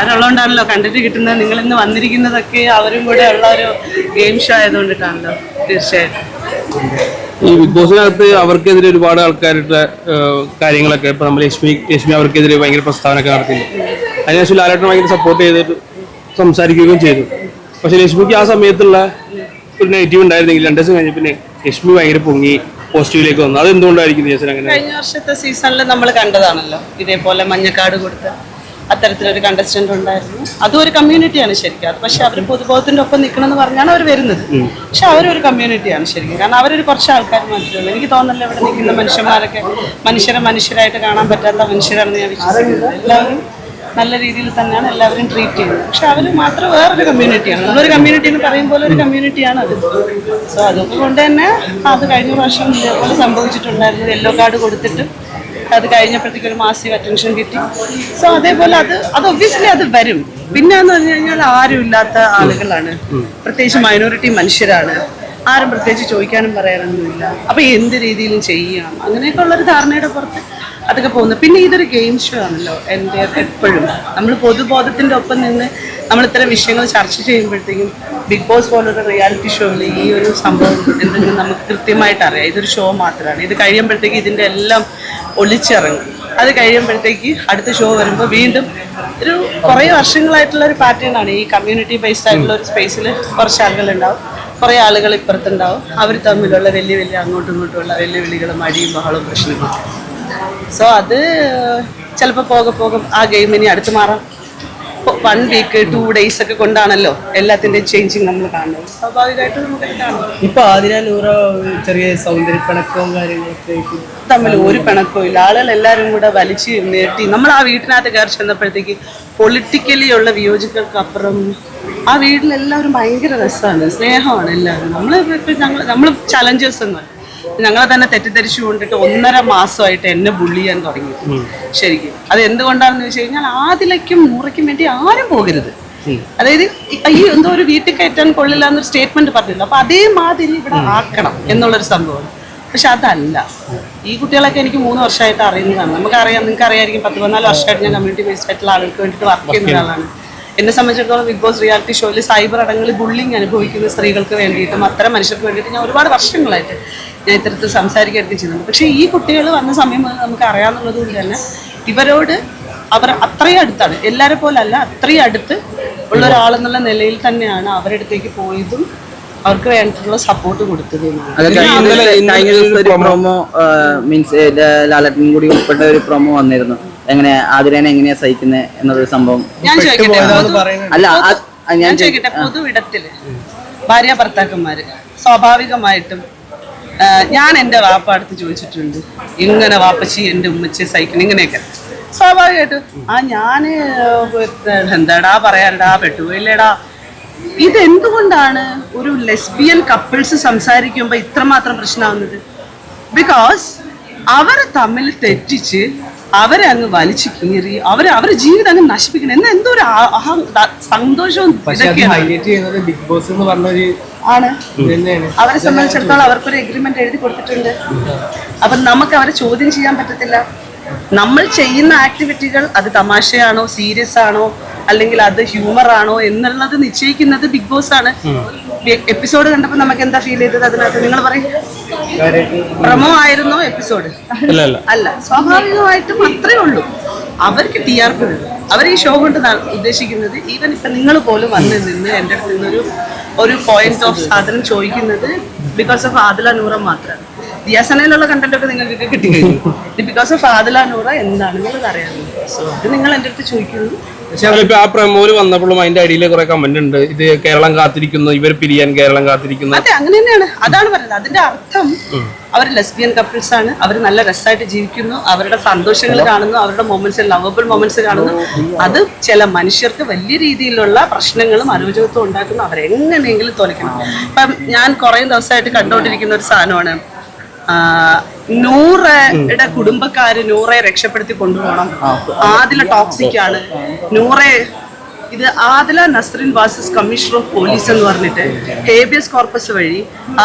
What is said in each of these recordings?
അവരുള്ളതുകൊണ്ടാണല്ലോ കണ്ടിട്ട് കിട്ടുന്നത്. നിങ്ങൾ ഇന്ന് വന്നിരിക്കുന്നതൊക്കെ അവരും കൂടെ ഉള്ള ഒരു ഗെയിം ഷോ ആയതുകൊണ്ടിട്ടാണല്ലോ. തീർച്ചയായിട്ടും ഈ ബിഗ് ബോസിനകത്ത് അവർക്കെതിരെ ഒരുപാട് ആൾക്കാരുടെ കാര്യങ്ങളൊക്കെ ഇപ്പൊ നമ്മൾ ലക്ഷ്മി അവർക്കെതിരെ ഭയങ്കര പ്രസ്താവനയൊക്കെ നടത്തിയിരുന്നു. അതിനുശേഷം ലാലേട്ടൻ ഭയങ്കര സപ്പോർട്ട് ചെയ്തിട്ട് സംസാരിക്കുകയും ചെയ്തു. പക്ഷെ ലക്ഷ്മിക്ക് ആ സമയത്തുള്ള ഒരു നെഗറ്റീവ് ഉണ്ടായിരുന്നെങ്കിൽ 2 ദിവസം കഴിഞ്ഞ പിന്നെ ലക്ഷ്മി ഭയങ്കര പൊങ്ങി പോസിറ്റീവിലേക്ക് വന്നു. അത് എന്തുകൊണ്ടായിരിക്കും അങ്ങനെ? കഴിഞ്ഞ വർഷത്തെ സീസണിൽ നമ്മൾ കണ്ടതാണല്ലോ, ഇതേപോലെ മഞ്ഞക്കാട് കൊടുത്ത് അത്തരത്തിലൊരു കണ്ടസ്റ്റന്റ് ഉണ്ടായിരുന്നു. അതും ഒരു കമ്മ്യൂണിറ്റിയാണ് ശരിക്കും. അത് പക്ഷെ അവർ പൊതുബോധത്തിന്റെ ഒപ്പം നിൽക്കണമെന്ന് പറഞ്ഞാണ് അവർ വരുന്നത്. പക്ഷെ അവരൊരു കമ്മ്യൂണിറ്റിയാണ് ശരിക്കും. കാരണം അവരൊരു കുറച്ച് ആൾക്കാർ മാത്രമേ. എനിക്ക് തോന്നുന്നില്ല ഇവിടെ നിൽക്കുന്ന മനുഷ്യന്മാരൊക്കെ മനുഷ്യരായിട്ട് കാണാൻ പറ്റാത്ത മനുഷ്യരാണെന്ന് ഞാൻ വിശ്വസിക്കുന്നത്. എല്ലാവരും നല്ല രീതിയിൽ തന്നെയാണ് എല്ലാവരും ട്രീറ്റ് ചെയ്യുന്നത്. പക്ഷെ അവർ മാത്രം വേറൊരു കമ്മ്യൂണിറ്റിയാണ്. നമ്മളൊരു കമ്മ്യൂണിറ്റി എന്ന് പറയുമ്പോൾ ഒരു കമ്മ്യൂണിറ്റിയാണ് അത്. സോ അതുകൊണ്ട് തന്നെ അത് കഴിഞ്ഞ പ്രാവശ്യം ഇതേപോലെ സംഭവിച്ചിട്ടുണ്ടായിരുന്നു. യെല്ലോ കാർഡ് കൊടുത്തിട്ട് അത് കഴിഞ്ഞപ്പോഴത്തേക്ക് ഒരു മാസീവ് അറ്റൻഷൻ കിട്ടി. സോ അതേപോലെ അത് ഒബ്വിയസ്ലി അത് വരും. പിന്നെ എന്ന് പറഞ്ഞു കഴിഞ്ഞാൽ ആരും ഇല്ലാത്ത ആളുകളാണ്, പ്രത്യേകിച്ച് മൈനോറിറ്റി മനുഷ്യരാണ്. ആരും പ്രത്യേകിച്ച് ചോദിക്കാനും പറയാനൊന്നുമില്ല. അപ്പൊ എന്ത് രീതിയിലും ചെയ്യാം, അങ്ങനെയൊക്കെ ഉള്ളൊരു ധാരണയുടെ പുറത്ത് അതൊക്കെ പോകുന്നു. പിന്നെ ഇതൊരു ഗെയിം ഷോ ആണല്ലോ. എൻ്റെ എപ്പോഴും നമ്മൾ പൊതുബോധത്തിന്റെ ഒപ്പം നിന്ന് നമ്മൾ ഇത്തരം വിഷയങ്ങൾ ചർച്ച ചെയ്യുമ്പോഴത്തേക്കും ബിഗ് ബോസ് പോലൊരു റിയാലിറ്റി ഷോയിൽ ഈ ഒരു സംഭവം എന്തെങ്കിലും നമുക്ക് കൃത്യമായിട്ട് അറിയാം. ഇതൊരു ഷോ മാത്രമാണ്. ഇത് കഴിയുമ്പോഴത്തേക്ക് ഇതിൻ്റെ എല്ലാം ഒളിച്ചിറങ്ങും. അത് കഴിയുമ്പോഴത്തേക്ക് അടുത്ത ഷോ വരുമ്പോൾ വീണ്ടും ഒരു കുറേ വർഷങ്ങളായിട്ടുള്ള ഒരു പാറ്റേൺ ആണ്. ഈ കമ്മ്യൂണിറ്റി ബേസ്ഡ് ആയിട്ടുള്ള ഒരു സ്പേസിൽ കുറച്ച് ആളുകളുണ്ടാവും, കുറേ ആളുകൾ ഇപ്പുറത്തുണ്ടാവും. അവർ തമ്മിലുള്ള വലിയ അങ്ങോട്ടും ഇങ്ങോട്ടുമുള്ള വെല്ലുവിളികളും അടിയും ബഹളവും പ്രശ്നങ്ങളും. സോ അത് ചിലപ്പോൾ പോകെ ആ ഗെയിം ഇനി അടുത്ത് മാറാം. 1 വീക്ക് 2 days ഒക്കെ കൊണ്ടാണല്ലോ എല്ലാത്തിൻ്റെയും ചേഞ്ചിങ് നമ്മൾ കാണുന്നത്. സ്വാഭാവികമായിട്ടും നമുക്ക് കാണാം. ഇപ്പൊ ആതിര ചെറിയ സൗന്ദര്യപ്പിണക്കവും കാര്യങ്ങളൊക്കെ തമ്മിൽ ഒരു പിണക്കവും ഇല്ല. ആളുകൾ എല്ലാവരും കൂടെ വലിച്ചു നീട്ടി. നമ്മൾ ആ വീട്ടിനകത്ത് കയറി ചെന്നപ്പോഴത്തേക്ക് പൊളിറ്റിക്കലി ഉള്ള വിയോജികൾക്കപ്പുറം ആ വീട്ടിലെല്ലാവരും ഭയങ്കര രസമാണ്, സ്നേഹമാണ് എല്ലാവരും. നമ്മൾ ചലഞ്ചേഴ്സ് ഒന്നും ഞങ്ങളെ തന്നെ തെറ്റിദ്ധരിച്ചു കൊണ്ടിട്ട് 1.5 മാസമായിട്ട് എന്നെ ബുള്ളി ചെയ്യാൻ തുടങ്ങി. ശരിക്കും അത് എന്തുകൊണ്ടാണെന്ന് വെച്ച് കഴിഞ്ഞാൽ ആദിലയ്ക്കും നൂറയ്ക്കും വേണ്ടി ആരും പോകരുത്. അതായത് ഈ എന്തോ ഒരു വീട്ടിൽ കയറ്റാൻ കൊള്ളില്ല എന്നൊരു സ്റ്റേറ്റ്മെന്റ് പറഞ്ഞില്ല. അപ്പൊ അതേമാതിരി ഇവിടെ ആക്കണം എന്നുള്ളൊരു സംഭവം. പക്ഷെ അതല്ല. ഈ കുട്ടികളൊക്കെ എനിക്ക് 3 വർഷമായിട്ട് അറിയുന്നതാണ്. നമുക്കറിയാം, നിങ്ങൾക്ക് അറിയാമായിരിക്കും. 10-14 വർഷമായിട്ട് ഞാൻ കമ്മ്യൂണിറ്റി ബേസ്ഡ് ആയിട്ടുള്ള ആളുകൾക്ക് വേണ്ടിയിട്ട് വർക്ക് ചെയ്യുന്ന ഒരാളാണ്. എന്നെ സംബന്ധിച്ചിടത്തോളം ബിഗ് ബോസ് റിയാലിറ്റി ഷോയിൽ സൈബർ അടങ്ങളിൽ ബുള്ളിങ് അനുഭവിക്കുന്ന സ്ത്രീകൾക്ക് വേണ്ടിയിട്ടും അത്തരം മനുഷ്യർക്ക് വേണ്ടിയിട്ട് ഞാൻ ഒരുപാട് വർഷങ്ങളായിട്ട് ഞാൻ ഇത്തരത്തിൽ സംസാരിക്കുകയൊക്കെ ചെയ്യുന്നുണ്ട്. പക്ഷേ ഈ കുട്ടികൾ വന്ന സമയം മുതൽ നമുക്ക് അറിയാമെന്നുള്ളത് കൊണ്ട് തന്നെ ഇവരോട് അവർ അത്രയും അടുത്താണ്, എല്ലാവരെ പോലല്ല, അത്രയും അടുത്ത് ഉള്ള ഒരാളെന്നുള്ള നിലയിൽ തന്നെയാണ് അവരുടെ അടുത്തേക്ക് പോയതും അവർക്ക് വേണ്ടിയിട്ടുള്ള സപ്പോർട്ട് കൊടുത്തതും. പ്രൊമോ മീൻസ് ലാലേട്ടൻ കൂടി ഉൾപ്പെട്ട ഒരു പ്രൊമോ വന്നിരുന്നു. എങ്ങനെ ആതിരേനെ എങ്ങനെയാ സഹിക്കുന്നത് എന്നൊരു സംഭവം. ഞാൻ ചോദിക്കട്ടെ, പൊതുവിടത്തില് ഭാര്യ ഭർത്താക്കന്മാര് സ്വാഭാവികമായിട്ടും ഞാൻ എൻ്റെ വാപ്പ അടുത്ത് ചോദിച്ചിട്ടുണ്ട്, ഇങ്ങനെ വാപ്പച്ചി എൻ്റെ ഉമ്മച്ചി സഹിക്കണം ഇങ്ങനെയൊക്കെ സ്വാഭാവികമായിട്ടും. ഞാൻ എന്താടാ പറയാടാ പെട്ടുപോയില്ലേടാ. ഇതെന്തുകൊണ്ടാണ് ഒരു ലെസ്ബിയൻ കപ്പിൾസ് സംസാരിക്കുമ്പോൾ ഇത്രമാത്രം പ്രശ്നമാവുന്നത്? ബിക്കോസ് അവരെ തമ്മിൽ തെറ്റിച്ച് അവരെ അങ്ങ് വലിച്ചു കീറി അവരുടെ ജീവിതം അങ്ങ് നശിപ്പിക്കണം എന്ന എന്തോ ഒരു സന്തോഷവും ബിഗ് ബോസ് എന്ന് പറഞ്ഞൊരു ആണ്. അവരെ സംബന്ധിച്ചിടത്തോളം അവർക്കൊരു എഗ്രിമെന്റ് എഴുതി കൊടുത്തിട്ടുണ്ട്. അപ്പൊ നമുക്ക് അവരെ ചോദ്യം ചെയ്യാൻ പറ്റത്തില്ല. നമ്മൾ ചെയ്യുന്ന ആക്ടിവിറ്റികൾ അത് തമാശയാണോ സീരിയസ് ആണോ അല്ലെങ്കിൽ അത് ഹ്യൂമർ ആണോ എന്നുള്ളത് നിശ്ചയിക്കുന്നത് ബിഗ് ബോസ് ആണ്. എപ്പിസോഡ് കണ്ടപ്പോൾ നമുക്ക് എന്താ ഫീൽ ചെയ്തത്? അതിനകത്ത് നിങ്ങൾ പറയും, പ്രമോ ആയിരുന്നോ എപ്പിസോഡ്? അല്ല, സ്വാഭാവികമായിട്ടും അത്രേ ഉള്ളൂ. അവർക്ക് TRP ഉള്ളൂ. അവർ ഈ ഷോ കൊണ്ട് ഉദ്ദേശിക്കുന്നത്, ഈവൻ ഇപ്പൊ നിങ്ങൾ പോലും വന്ന് നിന്ന് എൻ്റെ അടുത്ത് നിന്നൊരു പോയിന്റ് ഓഫ് സാധനം ചോദിക്കുന്നത് ബിക്കോസ് ഓഫ് ആദില നൂറ മാത്രമാണ്. ദിയാസനയിലുള്ള കണ്ടന്റ് ഒക്കെ നിങ്ങൾക്ക് കിട്ടി കഴിഞ്ഞു. ബിക്കോസ് ഓഫ് ആദില നൂറ എന്താണെന്നുള്ളത് അറിയാമല്ലോ. സോ അത് നിങ്ങൾ എൻ്റെ അടുത്ത് ചോദിക്കുന്നു. ഇപ്പൊ ആ പ്രമോല് വന്നപ്പോഴും അതിന്റെ അടിയിൽ കുറെ കമന്റ് ഉണ്ട്, ഇത് കേരളം കാത്തിരിക്കുന്നു, ഇവർ പിരിയാൻ കേരളം കാത്തിരിക്കുന്നു. അതെ, അങ്ങനെ തന്നെയാണ്. അതാണ് പറയുന്നത്. അതിന്റെ അർത്ഥം അവർ ലെസ്ബിയൻ കപ്പിൾസ് ആണ്, അവർ നല്ല രസമായിട്ട് ജീവിക്കുന്നു, അവരുടെ സന്തോഷങ്ങൾ കാണുന്നു, അവരുടെ മൊമെന്റ്സ്, ലവബിൾ മൊമെന്റ്സ് കാണുന്നു. അത് ചില മനുഷ്യർക്ക് വലിയ രീതിയിലുള്ള പ്രശ്നങ്ങളും അരോചകത്വം ഉണ്ടാക്കുന്നു. അവരെങ്ങനെയെങ്കിലും തോന്നിക്കണം. ഇപ്പം ഞാൻ കുറെ ദിവസമായിട്ട് കണ്ടുകൊണ്ടിരിക്കുന്ന ഒരു സാധനമാണ്, നൂറയുടെ കുടുംബക്കാര് നൂറെ രക്ഷപ്പെടുത്തി കൊണ്ടുപോകണം, ആദില ടോക്സിക് ആണ്, നൂറെ ഇത് Adila Nasrin versus commissioner of police എന്ന് പറഞ്ഞിട്ട് ഹേബിയസ് കോർപ്പസ് വഴി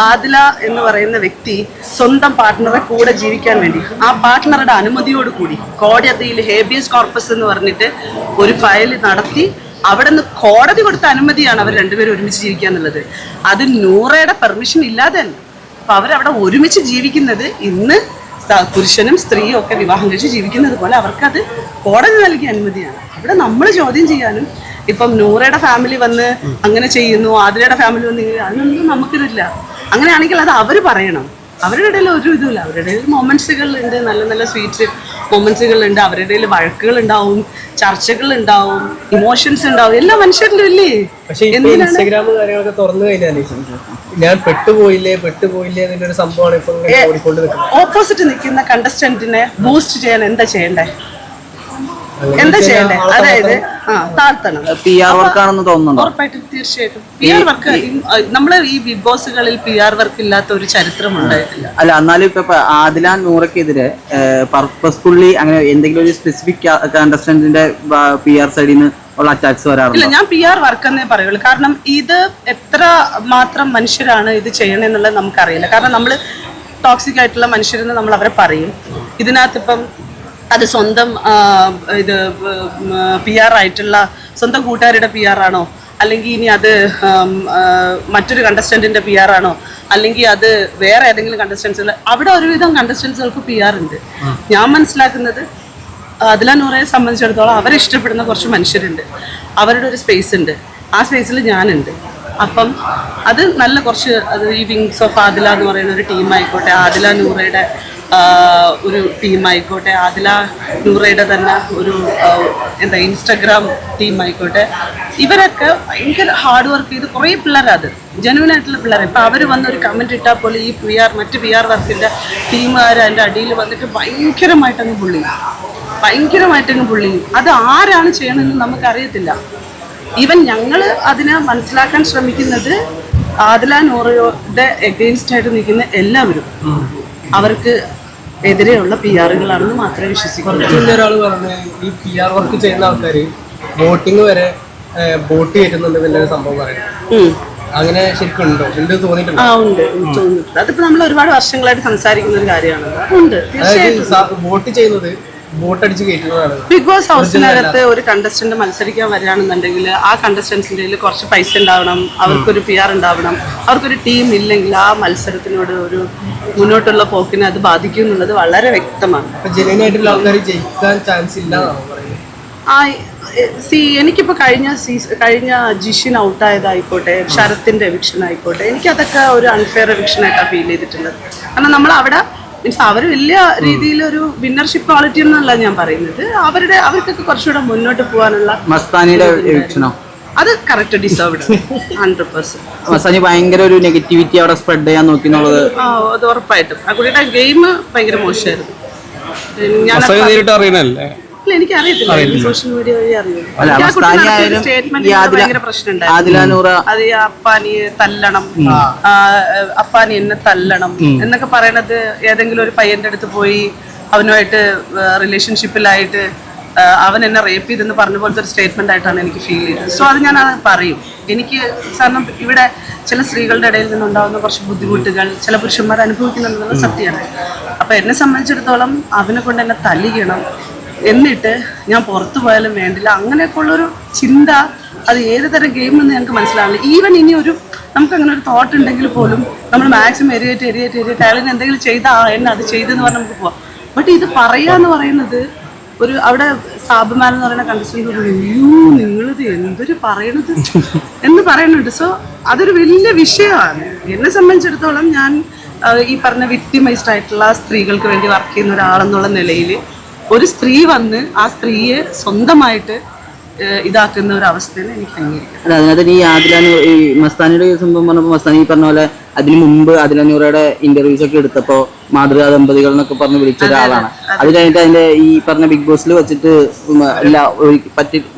ആദില എന്ന് പറയുന്ന വ്യക്തി സ്വന്തം പാർട്ട്ണറെ കൂടെ ജീവിക്കാൻ വേണ്ടി ആ പാർട്ട്ണറുടെ അനുമതിയോട് കൂടി കോടതിയിൽ ഹേബിയസ് കോർപ്പസ് എന്ന് പറഞ്ഞിട്ട് ഒരു ഫയൽ നടത്തി അവിടെ നിന്ന് കോടതി കൊടുത്ത അനുമതിയാണ് അവർ രണ്ടുപേരും ഒരുമിച്ച് ജീവിക്കുക എന്നുള്ളത്. അത് നൂറയുടെ പെർമിഷൻ ഇല്ലാതെ അല്ല. അപ്പൊ അവരവിടെ ഒരുമിച്ച് ജീവിക്കുന്നത് ഇന്ന് പുരുഷനും സ്ത്രീയും ഒക്കെ വിവാഹം കഴിച്ച് ജീവിക്കുന്നത് പോലെ അവർക്കത് കോടതി നൽകിയ അനുമതിയാണ്. അവിടെ നമ്മൾ ചോദ്യം ചെയ്യാനും ഇപ്പം നൂറയുടെ ഫാമിലി വന്ന് അങ്ങനെ ചെയ്യുന്നു, ആതിരയുടെ ഫാമിലി വന്ന് അതിനൊന്നും നമുക്കിതില്ല. അങ്ങനെയാണെങ്കിൽ അത് അവർ പറയണം. അവരുടെ ഇടയിൽ ഒരു ഇതുമില്ല. അവരുടെ ഇടയിൽ മൊമെന്റ്സുകളുണ്ട്, നല്ല നല്ല സ്വീറ്റ്സ് മൊമെന്റ്സുകളുണ്ട്. അവരുടെ ഇടയിൽ വഴക്കുകൾ ഉണ്ടാവും, ചർച്ചകൾ ഉണ്ടാവും, ഇമോഷൻസ് ഉണ്ടാവും. എല്ലാ മനുഷ്യരിലും ഇല്ലേ? പക്ഷെ ഇപ്പൊ ഇൻസ്റ്റാഗ്രാം കാര്യങ്ങളൊക്കെ തുറന്നു കഴിഞ്ഞാൽ ഞാൻ പെട്ടുപോയില്ലേ എന്നൊരു ഒരു സംഭവമാണ് ഇപ്പൊ ഓടിക്കൊണ്ട് നിൽക്കുന്നത്. ഓപ്പോസിറ്റ് നിൽക്കുന്ന കണ്ടസ്റ്റന്റിനെ ബൂസ്റ്റ് ചെയ്യാൻ എന്താ ചെയ്യണ്ടേ? അതായത് താഴ്ത്തണം. PR വർക്കാണെന്ന് തോന്നുന്നുണ്ടോ? ഉറപ്പായിട്ടും, തീർച്ചയായിട്ടും PR വർക്ക്. നമ്മള് ഈ ബിഗ് ബോസുകളിൽ PR വർക്ക് ഇല്ലാത്ത ഒരു ചരിത്രം ഉണ്ടായിട്ടില്ല. അല്ല, എന്നാലും ഇപ്പൊ ആദില നൂറയ്ക്കെതിരെ പർപ്പസ്ഫുള്ളി അങ്ങനെ എന്തെങ്കിലും ഒരു സ്പെസിഫിക് കണ്ടസ്റ്റന്റിന്റെ PR സൈഡിൽ നിന്ന് ഉള്ള അറ്റാക്സ് വരാറില്ല? ഇല്ല, ഞാൻ PR വർക്ക് എന്നേ പറയുള്ളൂ. കാരണം ഇത് എത്ര മാത്രം മനുഷ്യരാണ് ഇത് ചെയ്യണമെന്നുള്ളത് നമുക്കറിയില്ല. കാരണം നമ്മൾ ടോക്സിക് ആയിട്ടുള്ള മനുഷ്യരെന്ന് നമ്മൾ അവരെ പറയും. ഇതിനകത്ത് ഇപ്പം അത് സ്വന്തം ഇത് PR ആയിട്ടുള്ള സ്വന്തം കൂട്ടുകാരുടെ PR ആണോ, അല്ലെങ്കിൽ ഇനി അത് മറ്റൊരു കണ്ടസ്റ്റന്റിന്റെ PR ആണോ, അല്ലെങ്കിൽ അത് വേറെ ഏതെങ്കിലും കണ്ടസ്റ്റൻസുകൾ? അവിടെ ഒരുവിധം കണ്ടസ്റ്റൻസുകൾക്ക് PR ഉണ്ട്. ഞാൻ മനസ്സിലാക്കുന്നത് അതില നൂറയെ സംബന്ധിച്ചിടത്തോളം അവരെ ഇഷ്ടപ്പെടുന്ന കുറച്ച് മനുഷ്യരുണ്ട്, അവരുടെ ഒരു സ്പേസ് ഉണ്ട്. ആ സ്പേസിൽ ഞാനുണ്ട്. അപ്പം അത് നല്ല കുറച്ച് അത് ഈ വിങ്സ് ഓഫ് ആദില എന്ന് പറയുന്ന ഒരു ടീമായിക്കോട്ടെ, ആദില നൂറയുടെ ഒരു ടീമായിക്കോട്ടെ, ആദില നൂറയുടെ തന്നെ ഒരു ഇൻസ്റ്റഗ്രാം ടീമായിക്കോട്ടെ, ഇവരൊക്കെ ഭയങ്കര ഹാർഡ് വർക്ക് ചെയ്ത് കുറേ പിള്ളേരത് ജെനുവിനായിട്ടുള്ള പിള്ളേർ. ഇപ്പം അവർ വന്നൊരു കമൻറ്റ് ഇട്ടാൽ പോലെ ഈ മറ്റ് PR വർക്കിൻ്റെ ടീമുകാർ അതിൻ്റെ അടിയിൽ വന്നിട്ട് ഭയങ്കരമായിട്ടങ്ങ് പുള്ളി അത് ആരാണ് ചെയ്യണമെന്ന് നമുക്കറിയത്തില്ല. ഈവൻ ഞങ്ങൾ അതിനെ മനസ്സിലാക്കാൻ ശ്രമിക്കുന്നത് ആദില നൂറയുടെ എഗെയിൻസ്റ്റ് ആയിട്ട് നിൽക്കുന്ന എല്ലാവരും അവർക്ക് എതിരെയുള്ള PRകളാണെന്ന് മാത്രമേ വിശ്വസിക്കുള്ളൂ. ഒരാൾ പറഞ്ഞു ഈ PR വർക്ക് ചെയ്യുന്ന ആൾക്കാര് വോട്ടിങ് വരെ വോട്ട് കയറ്റുന്നുണ്ട് എന്നൊരു സംഭവം പറയുന്നത്. അങ്ങനെ ശരിക്കും ഉണ്ടോ? ഉണ്ട് തോന്നിയിട്ടുണ്ടോ? ഉണ്ട്. അതിപ്പോ നമ്മൾ ഒരുപാട് വർഷങ്ങളായിട്ട് സംസാരിക്കുന്ന ഒരു കാര്യമാണ്. ഉണ്ട്, തീർച്ചയായിട്ടും. വോട്ട് ചെയ്യുന്നത് വോട്ടടിച്ച് കയറ്റുന്നതാണ്. ബിഗ് ബോസ് ഹൗസിനകത്ത് ഒരു കണ്ടസ്റ്റന്റ് മത്സരിക്കാൻ വരികയാണെന്നുണ്ടെങ്കിൽ ആ കണ്ടസ്റ്റൻസിന്റെ കയ്യിൽ കുറച്ച് പൈസ ഉണ്ടാവണം, അവർക്കൊരു PR ഉണ്ടാവണം. അവർക്കൊരു ടീം ഇല്ലെങ്കിൽ ആ മത്സരത്തിനോട് ഒരു മുന്നോട്ടുള്ള പോക്കിനെ അത് ബാധിക്കും എന്നുള്ളത് വളരെ വ്യക്തമാണ്. ജെന്യുയിനായിട്ടുള്ള ആൾക്കാർ ജയിക്കാൻ ചാൻസ് ഇല്ല എന്നാണ് പറയുന്നത്. എനിക്കിപ്പോൾ കഴിഞ്ഞ ജിഷിൻ ഔട്ടായതായിക്കോട്ടെ, ശരത്തിന്റെ എവിക്ഷൻ ആയിക്കോട്ടെ, എനിക്കതൊക്കെ ഒരു അൺഫെയർ എവിക്ഷൻ ആയിട്ടാണ് ഫീൽ ചെയ്തിട്ടുള്ളത്. കാരണം നമ്മൾ അവിടെ മീൻസ് അവർ വലിയ രീതിയിലൊരു വിന്നർഷിപ്പ് ക്വാളിറ്റി എന്നല്ല ഞാൻ പറയുന്നത്, അവർക്കൊക്കെ കുറച്ചുകൂടെ മുന്നോട്ട് പോകാനുള്ള അത് കറക്റ്റ് ഡിസേർവ്ഡ് 100%. മസ്താനി ഭയങ്കര ഒരു നെഗറ്റിവിറ്റി അവിടെ സ്പ്രെഡ് ചെയ്യാൻ നോക്കി എന്നുള്ളത് അത് ഉറപ്പായിട്ടും. ആ കുട്ടിയുടെ ഗെയിം ഭയങ്കര മോശമായിരുന്നു. എനിക്ക് അറിയത്തില്ല, സോഷ്യൽ മീഡിയ വഴി അറിയില്ല. സ്റ്റേറ്റ്മെന്റ് പ്രശ്നമുണ്ടായിരുന്നു. അത് അപ്പാനി തല്ലണം, അപ്പാനി എന്നെ തല്ലണം എന്നൊക്കെ പറയണത് ഏതെങ്കിലും ഒരു പയ്യന്റെ അടുത്ത് പോയി അവനുമായിട്ട് റിലേഷൻഷിപ്പിലായിട്ട് അവൻ എന്നെ റേപ്പ് ചെയ്തെന്ന് പറഞ്ഞ പോലത്തെ ഒരു സ്റ്റേറ്റ്മെന്റ് ആയിട്ടാണ് എനിക്ക് ഫീൽ ചെയ്തത്. സോ അത് ഞാൻ പറയും. എനിക്ക് കാരണം ഇവിടെ ചില സ്ത്രീകളുടെ ഇടയിൽ നിന്നുണ്ടാകുന്ന കുറച്ച് ബുദ്ധിമുട്ടുകൾ ചില പുരുഷന്മാർ അനുഭവിക്കുന്നുണ്ടെന്നുള്ള സത്യമാണ്. അപ്പൊ എന്നെ സംബന്ധിച്ചിടത്തോളം അവനെ കൊണ്ട് എന്നെ തല്ലിക്കണം, എന്നിട്ട് ഞാൻ പുറത്തു പോയാലും വേണ്ടില്ല, അങ്ങനെയൊക്കെ ഉള്ളൊരു ചിന്ത അത് ഏത് തരം ഗെയിം എന്ന് ഞങ്ങൾക്ക് മനസ്സിലാവില്ല. ഈവൻ ഇനി നമുക്ക് അങ്ങനെ ഒരു തോട്ട് ഉണ്ടെങ്കിൽ പോലും നമ്മൾ മാക്സിമം എരിയേറ്റ് അയാളിന് എന്തെങ്കിലും ചെയ്താൽ എന്നെ അത് ചെയ്തെന്ന് പറഞ്ഞാൽ നമുക്ക് പോവാം. ബട്ട് ഇത് പറയാന്ന് പറയുന്നത് ഒരു അവിടെ സാബുമാൻ എന്ന് പറയുന്ന കണ്ടസ്റ്റന്റ് നിങ്ങളിത് എന്തൊരു പറയണത് എന്ന് പറയുന്നുണ്ട്. സോ അതൊരു വലിയ വിഷയമാണ്. എന്നെ സംബന്ധിച്ചിടത്തോളം ഞാൻ ഈ പറഞ്ഞ വിക്ടിമൈസ്ഡ് ആയിട്ടുള്ള സ്ത്രീകൾക്ക് വേണ്ടി വർക്ക് ചെയ്യുന്ന ഒരാളെന്നുള്ള നിലയിൽ ഒരു സ്ത്രീ വന്ന് ആ സ്ത്രീയെ സ്വന്തമായിട്ട് ഇതാക്കുന്ന ഒരു അവസ്ഥയിൽ എനിക്ക് അംഗീകരിക്കാം. അതിനകത്ത് ഈ ആദിലാനൂർ ഈ മസ്താനിയുടെ സംഭവം പറഞ്ഞപ്പോൾ മസ്താനി പറഞ്ഞ പോലെ അതിന് മുമ്പ് ആദിലാനൂറയുടെ ഇന്റർവ്യൂസ് ഒക്കെ എടുത്തപ്പോൾ മാതൃകാ ദമ്പതികൾ എന്നൊക്കെ പറഞ്ഞ് വിളിച്ച ഒരാളാണ്. അത് കഴിഞ്ഞിട്ട് അതിന്റെ ഈ പറഞ്ഞ ബിഗ് ബോസിൽ വെച്ചിട്ട്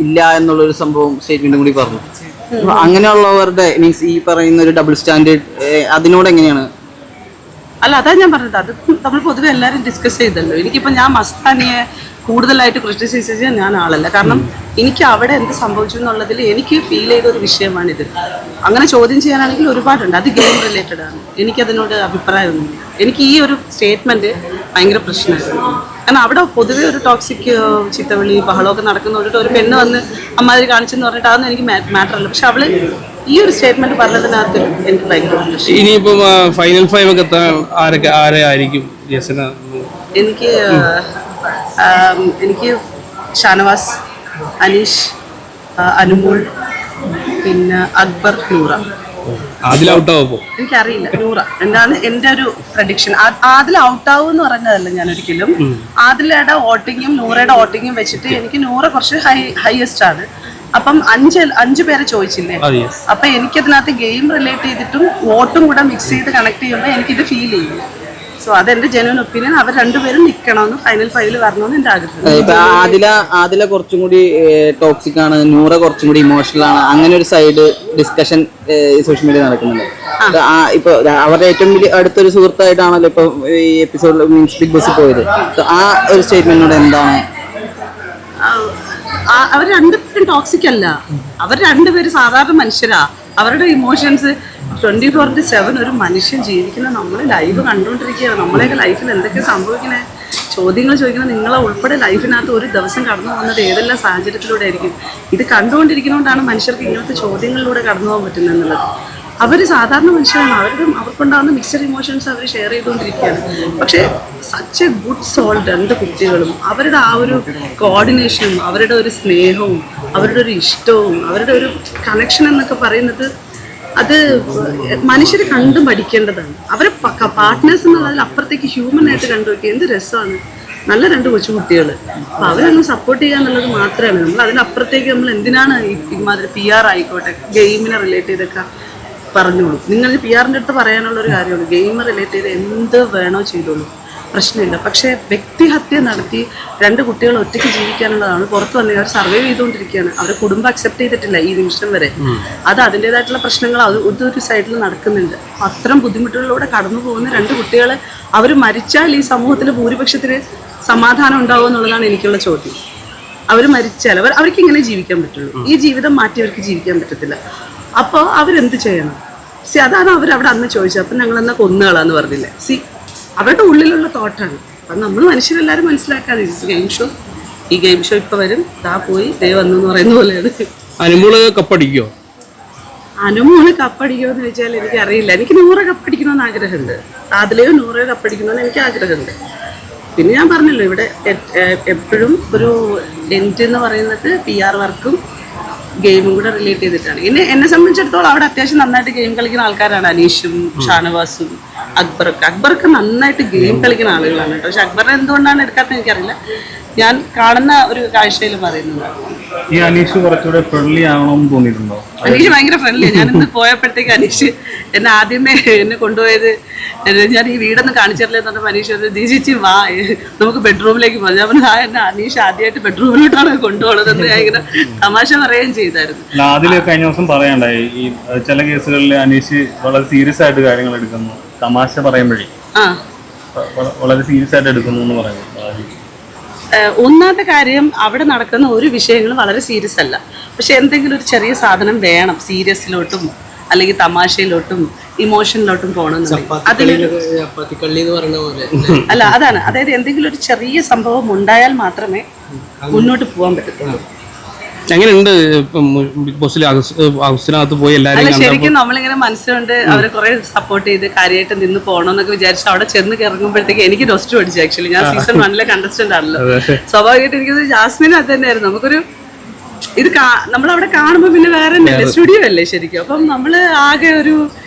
ഇല്ല എന്നുള്ളൊരു സംഭവം സ്റ്റേറ്റ്മെന്റും കൂടി പറഞ്ഞു. അങ്ങനെയുള്ളവരുടെ മീൻസ് ഈ പറയുന്ന ഒരു ഡബിൾ സ്റ്റാൻഡേർഡ് അതിനോട് എങ്ങനെയാണ്? അല്ല, അതാ ഞാൻ പറഞ്ഞത്. അത് നമ്മൾ പൊതുവെ എല്ലാവരും ഡിസ്കസ് ചെയ്തല്ലോ. എനിക്കിപ്പോൾ ഞാൻ മസ്താനിയെ കൂടുതലായിട്ട് ക്രിറ്റിസൈസ് ചെയ്യാൻ ഞാൻ ആളല്ല. കാരണം എനിക്ക് അവിടെ എന്ത് സംഭവിച്ചു എന്നുള്ളതിൽ എനിക്ക് ഫീൽ ചെയ്ത ഒരു വിഷയമാണിത്. അങ്ങനെ ചോദ്യം ചെയ്യാനാണെങ്കിൽ ഒരുപാടുണ്ട്. അത് ഗെയിം റിലേറ്റഡ് ആണ്. എനിക്കതിനോട് അഭിപ്രായമൊന്നുമില്ല. എനിക്ക് ഈ ഒരു സ്റ്റേറ്റ്മെന്റ് ഭയങ്കര പ്രശ്നമായിരുന്നു. കാരണം അവിടെ പൊതുവേ ഒരു ടോക്സിക് ചിത്തവിളി ബഹളമൊക്കെ നടക്കുന്നതുകൊണ്ട് ഒരു പെണ്ണ് വന്ന് അമ്മാതിരി കാണിച്ചെന്ന് പറഞ്ഞിട്ട് അതൊന്നും എനിക്ക് മാറ്റർ അല്ല. പക്ഷെ അവള് ഈ ഒരു സ്റ്റേറ്റ്മെന്റ് പറഞ്ഞതിനകത്ത് എനിക്ക് ഭയങ്കര പ്രശ്നം. ഇനിയിപ്പം ഫൈനൽ 5 ഒക്കെ എത്താൻ ആരെ ആയിരിക്കും? എനിക്ക് ഷാനവാസ്, അനീഷ്, അനുമോൾ, പിന്നെ അക്ബർ, നൂറ. എനിക്കറിയില്ല നൂറ എന്താണ് എൻ്റെ ഒരു പ്രഡിക്ഷൻ. ആദിൽ ഔട്ടാവും എന്ന് പറഞ്ഞതല്ല ഞാൻ ഒരിക്കലും. ആദിലയുടെ വോട്ടിങ്ങും നൂറയുടെ വോട്ടിങ്ങും വെച്ചിട്ട് എനിക്ക് നൂറ കുറച്ച് ഹൈയസ്റ്റ് ആണ്. അപ്പം അഞ്ച് പേരെ ചോദിച്ചില്ലേ, അപ്പൊ എനിക്കതിനകത്ത് ഗെയിം റിലേറ്റ് ചെയ്തിട്ടും വോട്ടും കൂടെ മിക്സ് ചെയ്ത് കണക്ട് ചെയ്യുമ്പോൾ എനിക്കിത് ഫീൽ ചെയ്യും. സോ അതെന്റെ ജെന്യൂൻ ഒപ്പീനിയൻ. അവർ രണ്ടുപേരും നിൽക്കണമെന്ന് ഫൈനൽ 5 വരണമെന്ന് എന്റെ ആഗ്രഹം. ആദില കുറച്ചും കൂടി ടോക്സിക് ആണ്, നൂറ കുറച്ചും കൂടി ഇമോഷണൽ ആണ്. അങ്ങനെ ഒരു സൈഡ് ഡിസ്കഷൻ സോഷ്യൽ മീഡിയ നടക്കുന്നുണ്ട്. ഇപ്പൊ അവരുടെ ഏറ്റവും വലിയ അടുത്തൊരു സുഹൃത്തായിട്ടാണല്ലോ ഇപ്പൊ ഈ എപ്പിസോഡിൽ മീൻസ് ബിഗ് ബോസ് പോയത്. ആ ഒരു സ്റ്റേറ്റ്മെന്റിനോട് എന്താണ്? അവർ രണ്ടുപേരും ടോക്സിക് അല്ല. അവർ രണ്ടുപേരും സാധാരണ മനുഷ്യരാ. അവരുടെ ഇമോഷൻസ് 24/7 ഒരു മനുഷ്യൻ ജീവിക്കുന്ന നമ്മൾ ലൈവ് കണ്ടുകൊണ്ടിരിക്കുകയാണ്. നമ്മളെയൊക്കെ ലൈഫിൽ എന്തൊക്കെ സംഭവിക്കണേ, ചോദ്യങ്ങൾ ചോദിക്കുന്ന നിങ്ങളെ ഉൾപ്പെടെ ലൈഫിനകത്ത് ഒരു ദിവസം കടന്നു പോകുന്നത് ഏതെല്ലാം സാഹചര്യത്തിലൂടെ ആയിരിക്കും. ഇത് കണ്ടുകൊണ്ടിരിക്കുന്നതുകൊണ്ടാണ് മനുഷ്യർക്ക് ഇങ്ങനത്തെ ചോദ്യങ്ങളിലൂടെ കടന്നു പോകാൻ പറ്റുന്നത് എന്നുള്ളത്. അവർ സാധാരണ മനുഷ്യരാണ്. അവർക്കുണ്ടാകുന്ന മിക്സഡ് ഇമോഷൻസ് അവർ ഷെയർ ചെയ്തുകൊണ്ടിരിക്കുകയാണ്. പക്ഷേ സച്ച് എ ഗുഡ് സോൾ രണ്ട് കുട്ടികളും. അവരുടെ ആ ഒരു കോർഡിനേഷനും അവരുടെ ഒരു സ്നേഹവും അവരുടെ ഒരു ഇഷ്ടവും അവരുടെ ഒരു കണക്ഷൻ എന്നൊക്കെ പറയുന്നത് അത് മനുഷ്യർ കണ്ടും പഠിക്കേണ്ടതാണ്. അവരെ പാർട്ട്നേഴ്സ് എന്നുള്ളതിൽ അപ്പുറത്തേക്ക് ഹ്യൂമൻ ആയിട്ട് കണ്ടുവയ്ക്കുക എന്ത് രസമാണ്. നല്ല രണ്ട് കൊച്ചുകുട്ടികൾ. അപ്പം അവരൊന്നും സപ്പോർട്ട് ചെയ്യുക എന്നുള്ളത് മാത്രമാണ്. നമ്മൾ അതിനപ്പുറത്തേക്ക് നമ്മൾ എന്തിനാണ് ഇമാതിരി PR ആയിക്കോട്ടെ ഗെയിമിനെ റിലേറ്റ് ചെയ്തൊക്കെ പറഞ്ഞോളൂ. നിങ്ങൾ PR-ൻ്റെ അടുത്ത് പറയാനുള്ള ഒരു കാര്യമാണ്, ഗെയിം റിലേറ്റ് ചെയ്ത് എന്ത് വേണോ ചെയ്തോളൂ, പ്രശ്നമില്ല. പക്ഷേ വ്യക്തിഹത്യ നടത്തി രണ്ട് കുട്ടികൾ ഒറ്റയ്ക്ക് ജീവിക്കാനുള്ളതാണ്. പുറത്ത് വന്ന് അവർ സർവൈവ് ചെയ്തുകൊണ്ടിരിക്കുകയാണ്. അവരുടെ കുടുംബം അക്സെപ്റ്റ് ചെയ്തിട്ടില്ല ഈ നിമിഷം വരെ. അത് അതിൻ്റെതായിട്ടുള്ള പ്രശ്നങ്ങൾ ഒരു സൈഡിൽ നടക്കുന്നുണ്ട്. അത്തരം ബുദ്ധിമുട്ടുകളിലൂടെ കടന്നു പോകുന്ന രണ്ട് കുട്ടികൾ അവർ മരിച്ചാൽ ഈ സമൂഹത്തിൽ ഭൂരിപക്ഷത്തിന് സമാധാനം ഉണ്ടാവും എന്നുള്ളതാണ് എനിക്കുള്ള ചോദ്യം. അവർ മരിച്ചാൽ അവർക്ക് ഇങ്ങനെ ജീവിക്കാൻ പറ്റുള്ളൂ. ഈ ജീവിതം മാറ്റി അവർക്ക് ജീവിക്കാൻ പറ്റത്തില്ല. അപ്പോൾ അവരെന്ത് ചെയ്യണം? അതാണ് അവരവിടെ അന്ന് ചോദിച്ചത്. അപ്പം ഞങ്ങളെന്നാ കൊന്നുകളാന്ന് പറഞ്ഞില്ലേ. അവരുടെ ഉള്ളിലുള്ള തോട്ടാണ്. അപ്പം നമ്മൾ മനുഷ്യരെല്ലാവരും മനസ്സിലാക്കാതെ ഗെയിം ഷോ, ഈ ഗെയിം ഷോ ഇപ്പം വരും, പോയി ദേ വന്നു എന്ന് പറയുന്ന പോലെയാണ്. അനുമോള് കപ്പടിക്കോ? അനുമോള് കപ്പടിക്കോ എന്ന് ചോദിച്ചാൽ എനിക്കറിയില്ല. എനിക്ക് 100 കപ്പടിക്കണമെന്ന് ആഗ്രഹമുണ്ട്. അതിലെയോ 100 കപ്പടിക്കണമെന്ന് എനിക്ക് ആഗ്രഹമുണ്ട്. പിന്നെ ഞാൻ പറഞ്ഞല്ലോ, ഇവിടെ എപ്പോഴും ഒരു എൻഡ് എന്ന് പറയുന്നത് PR വർക്കും ഗെയിമും കൂടെ റിലേറ്റ് ചെയ്തിട്ടാണ്. എന്നെ സംബന്ധിച്ചിടത്തോളം അവിടെ അത്യാവശ്യം നന്നായിട്ട് ഗെയിം കളിക്കുന്ന ആൾക്കാരാണ് അനീഷും ഷാനവാസും അക്ബർക്ക് നന്നായിട്ട് ഗെയിം കളിക്കുന്ന ആളുകളാണ് കേട്ടോ. പക്ഷെ അക്ബറിനെ എന്തുകൊണ്ടാണ് എടുക്കാത്തത് എനിക്കറിയില്ല. ഞാൻ കാണുന്ന ഒരു കാഴ്ചയിൽ പറയുന്നത് ഈ അനീഷ് കുറച്ചുകൂടെ ഫ്രണ്ട്ലി ആവണമെന്ന് തോന്നിയിട്ടുണ്ടോ? അനീഷ് ഭയങ്കര ഫ്രണ്ട്ലിയാണ്. ഞാനിന്ന് പോയപ്പോഴത്തേക്ക് അനീഷ് എന്നെ കൊണ്ടുപോയത്, ഞാൻ ഈ വീടൊന്നും കാണിച്ചിട്ടില്ലെന്ന് പറഞ്ഞപ്പോൾ അനീഷ് ദീചിച്ചി വാ നമുക്ക് ബെഡ്റൂമിലേക്ക് പോകാം. ഞാൻ പറഞ്ഞു എന്നെ അനീഷ് ആദ്യമായിട്ട് ബെഡ്റൂമിലോട്ടാണ് കൊണ്ടുപോകുന്നത് ഞാൻ ഇങ്ങനെ തമാശ പറയുകയും ചെയ്തായിരുന്നു. അതിൽ കഴിഞ്ഞ ദിവസം പറയണ്ടായി, ഈ ചില കേസുകളിൽ അനീഷ് വളരെ സീരിയസ് ആയിട്ട് കാര്യങ്ങൾ എടുക്കുന്നു, തമാശ പറയുമ്പോഴേ വളരെ സീരിയസ് ആയിട്ട് എടുക്കുന്നു എന്ന് പറയുന്നു. ഒന്നാമത്തെ കാര്യം, അവിടെ നടക്കുന്ന ഒരു വിഷയങ്ങളും വളരെ സീരിയസ് അല്ല. പക്ഷെ എന്തെങ്കിലും ഒരു ചെറിയ സാധനം വേണം സീരിയസിലോട്ടും അല്ലെങ്കിൽ തമാശയിലോട്ടും ഇമോഷനിലോട്ടും പോകണമെന്നുണ്ടെങ്കിൽ അല്ല, അതാണ്. അതായത് എന്തെങ്കിലും ഒരു ചെറിയ സംഭവം ഉണ്ടായാൽ മാത്രമേ മുന്നോട്ട് പോകാൻ പറ്റത്തുള്ളൂ. എങ്ങനെയുണ്ട് ബിഗ് ബോസിൽ ഹൗസിനകത്ത് പോയി എല്ലാവരും? ശരിക്കും നമ്മളിങ്ങനെ മനസ്സുകൊണ്ട് അവരെ കുറെ സപ്പോർട്ട് ചെയ്ത് കാര്യമായിട്ട് നിന്ന് പോകണമെന്നൊക്കെ വിചാരിച്ചു അവിടെ ചെന്ന് ഇറങ്ങുമ്പോഴത്തേക്ക് എനിക്ക് റോസ്റ്റ് പഠിച്ചു. ആക്ച്വലി ഞാൻ സീസൺ 1 കണ്ടസ്റ്റന്റ് ആണല്ലോ. സ്വാഭാവികമായിട്ട് എനിക്കത് ജാസ്മിൻ അത് തന്നെയായിരുന്നു. നമുക്കൊരു ഇത് നമ്മളവിടെ കാണുമ്പോൾ പിന്നെ വേറെ സ്റ്റുഡിയോ അല്ലേ ശരിക്കും. അപ്പം നമ്മൾ ആകെ ഒരു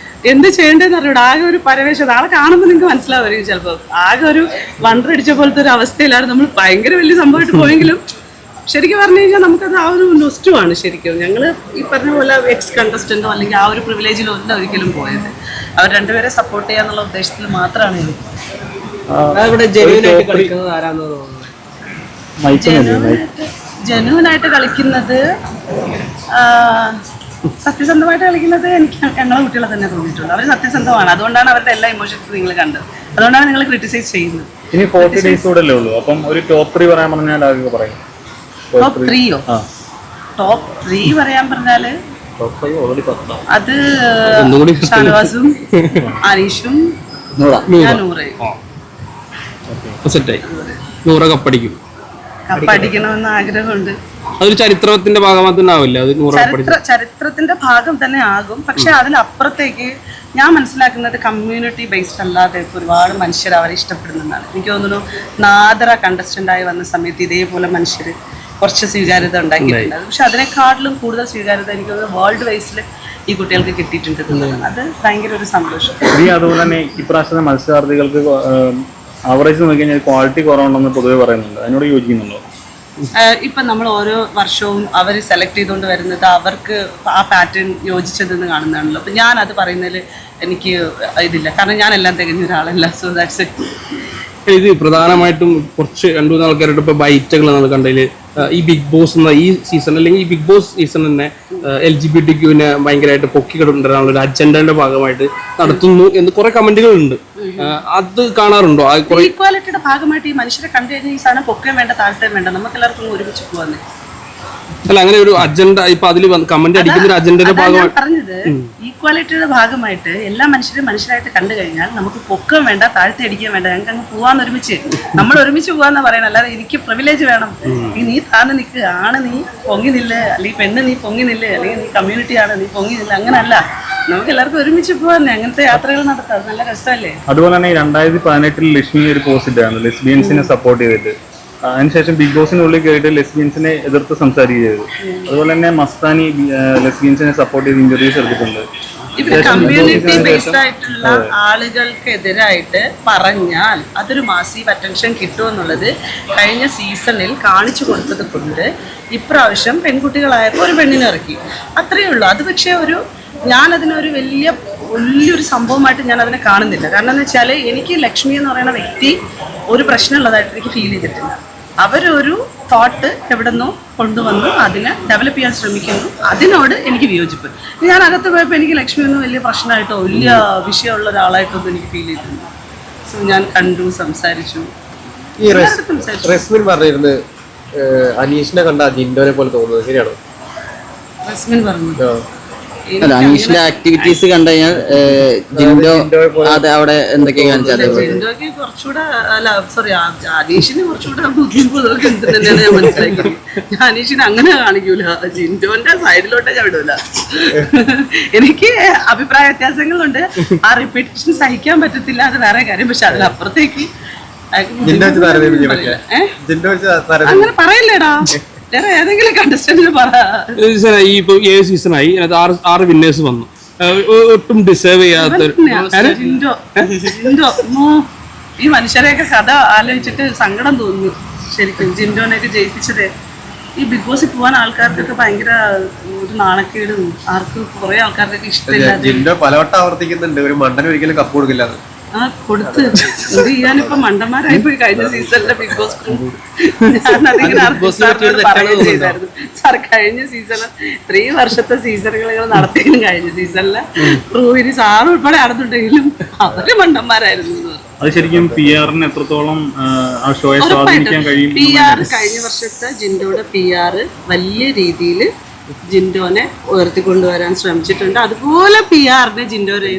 എന്ത് ചെയ്യേണ്ടതെന്ന് അറിയൂടെ, ആകെ ഒരു പരവേശം. ആളെ കാണുമ്പോൾ നിങ്ങൾക്ക് മനസ്സിലാവുമായിരിക്കും ചിലപ്പോൾ. ആകെ ഒരു വണ്ടറടിച്ച പോലത്തെ ഒരു അവസ്ഥയിലാണ് നമ്മൾ. ഭയങ്കര വലിയ സംഭവമായിട്ട് പോയെങ്കിലും ശരിക്കും പറഞ്ഞു കഴിഞ്ഞാൽ നമുക്കത് ആ ഒരു നൊസ്റ്റുമാണ് ശരിക്കും. ഞങ്ങൾ ഈ പറഞ്ഞ പോലെ എക്സ് കണ്ടസ്റ്റന്റോ അല്ലെങ്കിൽ ആ ഒരു പ്രിവിലേജിലോ അല്ല ഒരിക്കലും പോയത്. അവർ രണ്ടുപേരെ സപ്പോർട്ട് ചെയ്യാന്നുള്ള ഉദ്ദേശത്തിൽ മാത്രമാണ് എനിക്ക്. ജനുവിനായിട്ട് കളിക്കുന്നത്, സത്യസന്ധമായിട്ട് കളിക്കുന്നത് എനിക്ക് ഞങ്ങളെ കുട്ടികളെ തന്നെ തോന്നിയിട്ടുള്ളൂ. അവർ സത്യസന്ധമാണ്. അതുകൊണ്ടാണ് അവരുടെ എല്ലാ ഇമോഷൻസും നിങ്ങൾ കണ്ടത്. അതുകൊണ്ടാണ് നിങ്ങൾ ക്രിട്ടിസൈസ് ചെയ്യുന്നത്. ഇനി 40 days കൂടെ അല്ലേ ഉള്ളൂ. അപ്പം ഒരു ടോപ്പ് 3 പറയാൻ പറഞ്ഞാൽ ആകെ പറയും. ടോപ്പ് 3യോ? ടോപ്പ് 3 പറയാൻ പറഞ്ഞാല് അത് ഷാനവാസും അനീഷും നൂറയും. സെറ്റായി. 100 കപ്പടിക്കും. കപ്പടിക്കണമെന്ന് ആഗ്രഹമുണ്ട്. അതൊരു ചരിത്രത്തിന്റെ ഭാഗമാകുന്നില്ല. അത് 100 ചരിത്രത്തിന്റെ ഭാഗം തന്നെ ആകും. പക്ഷെ അതിനപ്പുറത്തേക്ക് ഞാൻ മനസ്സിലാക്കുന്നത് കമ്മ്യൂണിറ്റി ബേസ്ഡ് അല്ലാതെ ഒരുപാട് മനുഷ്യർ അവരെ ഇഷ്ടപ്പെടുന്നതാണ്. എനിക്ക് തോന്നുന്നു നാദറ കണ്ടസ്റ്റന്റ് ആയി വന്ന സമയത്ത് ഇതേപോലെ മനുഷ്യർ കുറച്ച് സ്വീകാര്യത ഉണ്ടാക്കിയിട്ടുണ്ട്. പക്ഷെ അതിനെക്കാട്ടിലും കൂടുതൽ സ്വീകാര്യത എനിക്ക് തോന്നുന്നു വേൾഡ് വൈസിൽ ഈ കുട്ടികൾക്ക് കിട്ടിയിട്ടുണ്ട്. അത് ഭയങ്കര ഒരു സന്തോഷം. അതുപോലെ തന്നെ ഇപ്രാവശ്യത്തെ മത്സരാർത്ഥികൾക്ക് ആവറേജ് നോക്കിക്കഴിഞ്ഞാൽ ക്വാളിറ്റി കുറവുണ്ടെന്ന് പൊതുവെ പറയുന്നുണ്ട്. അതിനോട് യോജിക്കുന്നുണ്ടോ? ഇപ്പം നമ്മൾ ഓരോ വർഷവും അവർ സെലക്ട് ചെയ്തുകൊണ്ട് വരുന്നത് അവർക്ക് ആ പാറ്റേൺ യോജിച്ചതെന്ന് കാണുന്നതാണല്ലോ. അപ്പം ഞാൻ അത് പറയുന്നതിൽ എനിക്ക് ഇതില്ല, കാരണം ഞാൻ എല്ലാം തികഞ്ഞ ഒരാളല്ല. So that's it. ഇത് പ്രധാനമായിട്ടും കുറച്ച് 2-3 ആൾക്കാരുടെ ഇപ്പോൾ ബൈറ്റുകൾ നമ്മൾ കണ്ടതിൽ ഈ ബിഗ് ബോസ് എന്ന ഈ സീസൺ അല്ലെങ്കിൽ ഈ ബിഗ് ബോസ് സീസൺ തന്നെ LGBTQവിനെ ഭയങ്കരമായിട്ട് പൊക്കിക്കൊണ്ടുവരാനുള്ള ഒരു അജണ്ടയുടെ ഭാഗമായിട്ട് നടത്തുന്നു എന്ന് കുറെ കമന്റുകൾ ഉണ്ട്. അത് കാണാറുണ്ടോ? ഈക്വാലിറ്റിയുടെ ഭാഗമായിട്ട് ഈ മനുഷ്യരെ കണ്ടു കഴിഞ്ഞാൽ ഈ സാധനം പൊക്കുകയും വേണ്ട താഴ്ത്തുകയും വേണ്ട, നമുക്ക് എല്ലാവർക്കും ഒരുമിച്ച് പോവാന്ന്. അല്ല, അങ്ങനെ ഒരു അജണ്ട ഇപ്പൊ അതിൽ കമന്റ് അടിക്കുന്ന ഒരു അജണ്ടയുടെ ഭാഗമായിട്ട് പറഞ്ഞത് ഈക്വാലിറ്റിയുടെ ഭാഗമായിട്ട് എല്ലാ മനുഷ്യരും മനുഷ്യരായിട്ട് കണ്ടു കഴിഞ്ഞാൽ നമുക്ക് പൊക്കം വേണ്ട താഴ്ത്തി അടിക്കുകയും വേണ്ട, ഞങ്ങൾക്ക് അങ്ങ് പോവാന്ന് ഒരുമിച്ച് നമ്മൾ ഒരുമിച്ച് പോവാന്ന് പറയണം. അല്ലാതെ എനിക്ക് പ്രിവിലേജ് വേണം, നീ താന്ന് നിൽക്ക്, ആണ് നീ പൊങ്ങി നില്ല്, അല്ലെങ്കിൽ പെണ്ണ് നീ പൊങ്ങി നില്ല്, അല്ലെങ്കിൽ നീ കമ്മ്യൂണിറ്റി ആണ് നീ പൊങ്ങി നില്ല്, അങ്ങനല്ല. നമുക്ക് എല്ലാവർക്കും ഒരുമിച്ച് പോവാന്നെ, അങ്ങനത്തെ യാത്രകൾ നടത്താം. നല്ല രസമല്ലേ? അതുപോലെ തന്നെ 2018 ലക്ഷ്മി ഒരു പോസ്റ്റ് ഇട്ടാണ് ലെസ്ബിയൻസിനെ സപ്പോർട്ട് ചെയ്തിട്ട്. അതിനുശേഷം ബിഗ് ബോസിനുള്ളിൽ കയറിയിട്ട് ലെസ്ബിയൻസിനെ എതിർത്ത് സംസാരിക്കുകയത്. അതുപോലെ തന്നെ മസ്താനി ലെസ്ബിയൻസിനെ സപ്പോർട്ട് ചെയ്ത് ഇന്റർവ്യൂസ് എടുത്തിട്ടുണ്ട്. ഇപ്പൊ കമ്മ്യൂണിറ്റി ബേസ്ഡ് ആയിട്ടുള്ള ആളുകൾക്കെതിരായിട്ട് പറഞ്ഞാൽ അതൊരു മാസീവ് അറ്റൻഷൻ കിട്ടുമെന്നുള്ളത് കഴിഞ്ഞ സീസണിൽ കാണിച്ചു കൊടുത്തത് കൊണ്ട് ഇപ്രാവശ്യം പെൺകുട്ടികളായപ്പോൾ ഒരു പെണ്ണിനെ ഇറക്കി, അത്രയേ ഉള്ളൂ. അത് പക്ഷേ ഞാനതിനൊരു വലിയൊരു സംഭവമായിട്ട് ഞാൻ അതിനെ കാണുന്നില്ല. കാരണം എന്ന് വെച്ചാൽ എനിക്ക് ലക്ഷ്മി എന്ന് പറയുന്ന വ്യക്തി ഒരു പ്രശ്നമുള്ളതായിട്ട് എനിക്ക് ഫീൽ ചെയ്തിട്ടില്ല. അവരൊരു തോട്ട് എവിടെ നിന്നോ കൊണ്ടുവന്ന് അതിനെ ഡെവലപ്പ് ചെയ്യാൻ ശ്രമിക്കുന്നു, അതിനോട് എനിക്ക് വിയോജിപ്പ്. ഞാൻ അകത്ത് പോയപ്പോൾ എനിക്ക് ലക്ഷ്മി ഒന്നും വലിയ പ്രശ്നമായിട്ടോ വലിയ വിഷയമുള്ള ഒരാളായിട്ടൊന്നും എനിക്ക് ഫീൽ ചെയ്തിട്ടുണ്ട്. സോ ഞാൻ കണ്ടു, സംസാരിച്ചു. ഈ റസ്മിൻ പറഞ്ഞിരുന്നു അനീഷിനെ കണ്ട ജിൻഡോനെ പോലെ തോന്നുന്നത് ശരിയാണോ? റസ്മിൻ പറഞ്ഞു അനീഷിന്റെ ആക്ടിവിറ്റീസ് കണ്ടു കഴിഞ്ഞാൽ ജിൻഡോ അത് അവിടെ എന്തൊക്കെയാ കാണിച്ചാൽ ജിൻഡോക്ക് കുറച്ചുകൂടെ, അല്ല സോറി, അനീഷിന് കുറച്ചുകൂടെ ബുദ്ധിമുട്ടൊക്കെ എന്ത് തന്നെയാണ് ഞാൻ മനസ്സിലാക്കിയത്. ഞാൻ അനീഷിനെ അങ്ങനെ കാണിക്കൂല, ജിൻഡോന്റെ സൈഡിലോട്ടേ ഞാൻ വിടൂല. എനിക്ക് അഭിപ്രായ വ്യത്യാസങ്ങളുണ്ട്, ആ റിപ്പീറ്റേഷൻ സഹിക്കാൻ പറ്റത്തില്ല, അത് വേറെ കാര്യം. പക്ഷെ അതിനപ്പുറത്തേക്ക് അങ്ങനെ പറയില്ലേടാ, വേറെ ഏതെങ്കിലും കണ്ടസ്റ്റന്റിന് പറ. ഈ ഇപ്പൊ 7 സീസണായി, അതിനകത്ത് 6 വിന്നേഴ്സ് വന്നു. ഒട്ടും ഡിസേർവ് ചെയ്യാത്ത ഈ മനുഷ്യരെയൊക്കെ കഥ ആലോചിച്ചിട്ട് സങ്കടം തോന്നുന്നു ശരിക്കും. ജിൻഡോനെയൊക്കെ ജയിപ്പിച്ചത് ഈ ബിഗ് ബോസിൽ പോകാൻ ആൾക്കാർക്കൊക്കെ ഭയങ്കര ഒരു നാണക്കേടും, ആർക്കും കുറെ ആൾക്കാർക്കൊക്കെ ഇഷ്ടമില്ല. ജിൻഡോ പലവട്ടം ആവർത്തിക്കുന്നുണ്ട് ഒരു മണ്ടന് ഒരിക്കലും കപ്പ് കൊടുക്കില്ല. കൊടുത്ത് എന്ത് ചെയ്യാനിപ്പോ മണ്ടന്മാരായി പോയി കഴിഞ്ഞ സീസണിലെ ബിഗ് ബോസ് ഞാനതിങ്ങനെ ചെയ്തായിരുന്നു സാർ. കഴിഞ്ഞ സീസണ് 3 വർഷത്തെ സീസണുകൾ നടത്തിയതിനും കഴിഞ്ഞ സീസണില് പ്രൂവിന് സാറ് ഉൾപ്പെടെ നടന്നിട്ടുണ്ടെങ്കിലും അവര് മണ്ടന്മാരായിരുന്നു. അത് ശരിക്കും PR-ന് എത്രത്തോളം സ്വാധീനിക്കാൻ കഴിയും? PR കഴിഞ്ഞ വർഷത്തെ ജിൻഡോയുടെ PR വലിയ രീതിയിൽ ജിൻഡോനെ ഉയർത്തിക്കൊണ്ടുവരാൻ ശ്രമിച്ചിട്ടുണ്ട്. അതുപോലെ PR-നെ ജിൻഡോനെ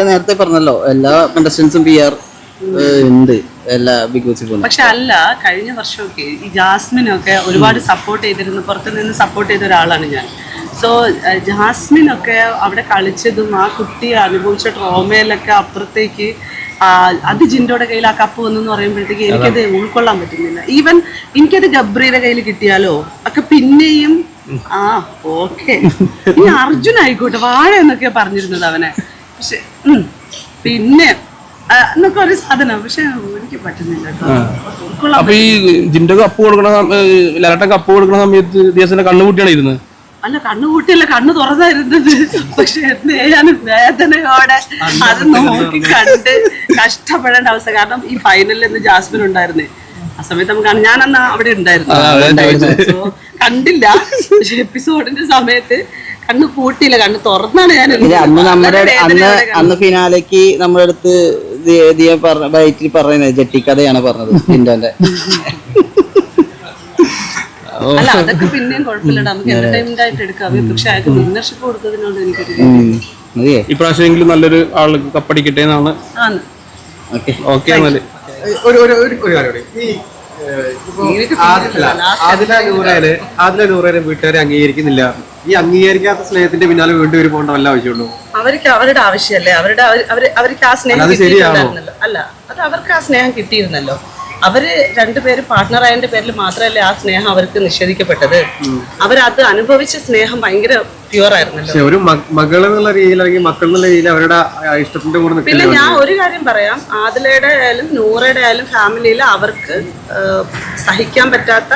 നേരത്തെ പറഞ്ഞല്ലോ എല്ലാ കണ്ടസ്റ്റൻസും PR ഉണ്ട് എല്ലാ ബിഗ് ബോസിൽ. പക്ഷെ അല്ല, കഴിഞ്ഞ വർഷമൊക്കെ ഈ ജാസ്മിനൊക്കെ ഒരുപാട് സപ്പോർട്ട് ചെയ്തിരുന്നു, പുറത്തുനിന്ന് സപ്പോർട്ട് ചെയ്ത ഒരാളാണ് ഞാൻ. സോ ജാസ്മിനൊക്കെ അവിടെ കളിച്ചതും ആ കുട്ടി അനുഭവിച്ച ട്രോമയിലൊക്കെ അപ്പുറത്തേക്ക് അത് ജിൻഡോയുടെ കയ്യിൽ ആ കപ്പ് വന്നെന്ന് പറയുമ്പോഴത്തേക്ക് എനിക്കത് ഉൾക്കൊള്ളാൻ പറ്റുന്നില്ല. ഈവൻ എനിക്കത് ഗബ്രിയുടെ കയ്യിൽ കിട്ടിയാലോ ഒക്കെ പിന്നെയും ഓക്കെ, ഇനി അർജുൻ ആയിക്കോട്ടെ, വാഴ എന്നൊക്കെ പറഞ്ഞിരുന്നത് അവനെ. പക്ഷെ പിന്നെ എന്നൊക്കെ ഒരു സാധനം, പക്ഷെ എനിക്ക് പറ്റുന്നില്ല കേട്ടോ. അപ്പൊ ഈ ജിൻഡോ കപ്പ് കൊടുക്കണ ലാലേട്ടൻ കപ്പ് കൊടുക്കുന്ന സമയത്ത് ദിവസം കണ്ണുകൂട്ടിയാണ് ഇരുന്നത്. അല്ല, കണ്ണുകൂട്ടിയല്ല, കണ്ണ് തുറന്നായിരുന്നത്. പക്ഷെ എന്ത് ചെയ്യാനും വേദനയോടെ അത് നോക്കി കണ്ട് കഷ്ടപ്പെടേണ്ട അവസ്ഥ. കാരണം ഈ ഫൈനലിൽ ഇന്ന് ജാസ്മിൻ ഉണ്ടായിരുന്നേ, ആ സമയത്ത് നമുക്ക് ഞാനന്ന് അവിടെ ഉണ്ടായിരുന്നു. സോ കണ്ടില്ല, പക്ഷെ എപ്പിസോഡിന്റെ സമയത്ത് കണ്ണ് പൂട്ടിയില്ല, കണ്ണ് തുറന്നാണ് ഞാൻ ഇത് അന്ന് ഫിനാലേക്ക് നമ്മുടെ അടുത്ത് ബൈറ്റിൽ പറയുന്നത് ജെട്ടിക്കഥയാണ് പറഞ്ഞത് ജിൻഡോന്റെ. അല്ല അതൊക്കെ പിന്നെയും കുഴപ്പമില്ല, നമുക്ക് എന്റർടൈൻമെന്റ് ആയിട്ട് എടുക്കാം. പക്ഷെ അയാൾക്ക് വിന്നർഷിപ്പ് കൊടുത്തതിനോട് എനിക്കൊരു മതിയേ. ഇപ്രാവശ്യമെങ്കിലും നല്ലൊരു ആൾക്ക് കപ്പടിക്കട്ടെ എന്നാണ്. ആണ്. ഓക്കെ എന്നാല് ഒരു കാര്യം കൂടി. ഈ ആദില നൂറേനെ വീട്ടുകാരെ അംഗീകരിക്കുന്നില്ല. ഈ അംഗീകരിക്കാത്ത സ്നേഹത്തിന്റെ പിന്നാലെ വീണ്ടും ഒരു പോകേണ്ട വല്ല ആവശ്യമുള്ളൂ? അവർക്ക് അവരുടെ ആവശ്യമല്ലേ, അവർക്ക് ആ സ്നേഹം കിട്ടിയിരുന്നല്ലോ. അല്ല, അത് അവർക്ക് ആ സ്നേഹം കിട്ടിയിരുന്നല്ലോ. അവര് രണ്ടുപേരും പാർട്ട്ണറായതിന്റെ പേരിൽ മാത്രമല്ലേ ആ സ്നേഹം അവർക്ക് നിഷേധിക്കപ്പെട്ടത്. അവരത് അനുഭവിച്ച സ്നേഹം ഭയങ്കര പ്യുവർ ആയിരുന്നല്ലോ. ഒരു മകൾ എന്നുള്ള രീതിയിൽ അല്ലെങ്കിൽ മക്കൾ എന്നുള്ള രീതിയിൽ അവരുടെ ഇഷ്ടത്തിന്റെ കൂടെ. പിന്നെ ഞാൻ ഒരു കാര്യം പറയാം, ആദിലയുടെ ആയാലും നൂറയുടെ ആയാലും ഫാമിലിയിൽ അവർക്ക് സഹിക്കാൻ പറ്റാത്ത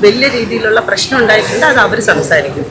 വലിയ രീതിയിലുള്ള പ്രശ്നം ഉണ്ടായിട്ടുണ്ട്. അത് അവർ സംസാരിക്കും.